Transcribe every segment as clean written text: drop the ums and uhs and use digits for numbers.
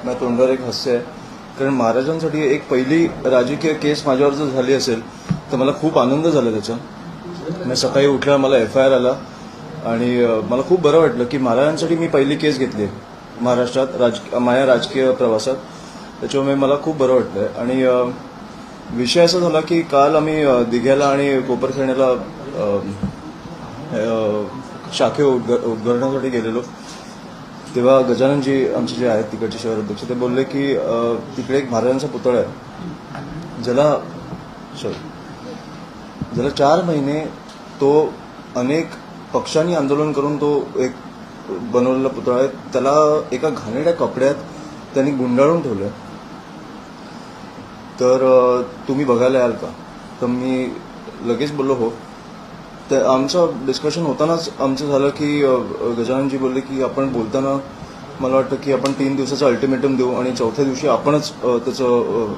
माझ्या तोंडावर एक हास्य आहे, कारण महाराजांसाठी एक पहिली राजकीय केस माझ्यावर जर झाली असेल तर मला खूप आनंद झाला त्याचा. मी सकाळी उठल्यावर मला FIR आला आणि मला खूप बरं वाटलं की महाराजांसाठी मी पहिली केस घेतली महाराष्ट्रात माझ्या राजकीय प्रवासात. त्याच्यामुळे मला खूप बरं वाटलं. आणि विषय असा झाला की काल आम्ही दिघ्याला आणि कोपरखैरण्याला शाखे उद्घाटनासाठी गेलेलो. तेव्हा गजाननजी आमचे जे आहेत तिकडचे शहर अध्यक्ष ते बोलले की तिकडे एक महाराजांचा पुतळा आहे ज्याला 4 महिने तो अनेक पक्षांनी आंदोलन करून तो एक बनवलेला पुतळा आहे. त्याला एका घाणेरड्या कपड्यात त्यांनी गुंडाळून ठेवलं. तर तुम्ही बघायला याल का? तर मी लगेच बोललो हो. तर आमचं डिस्कशन होतानाच आमचं झालं की गजाननजी बोलले की आपण बोलताना मला वाटतं की आपण 3 दिवसाचं अल्टिमेटम देऊ आणि 4थ्या दिवशी आपणच त्याचं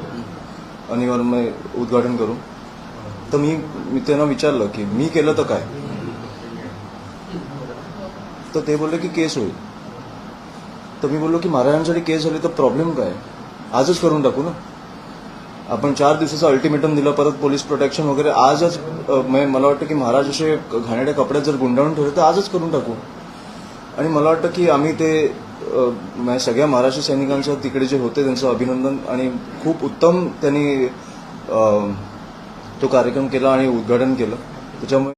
अनिवार्य उद्घाटन करू. तर मी त्यांना विचारलं की मी केलं तर काय? तर ते बोलले की केस होईल. तर मी बोललो की महाराजांसाठी केस झाली तर प्रॉब्लेम काय? आजच करून टाकू ना. आपण 4 दिवसाचं अल्टिमेटम दिलं, परत पोलीस प्रोटेक्शन वगैरे आजच. मला वाटतं की महाराज असे घाणेरड्या कपड्यात जर गुंडाळून ठेवले तर आजच करून टाकू. आणि मला वाटतं की आम्ही ते सगळ्या महाराष्ट्र सैनिकांचं तिकडे जे होते त्यांचं अभिनंदन, आणि खूप उत्तम त्यांनी तो कार्यक्रम केला आणि उद्घाटन केलं. त्याच्यामुळे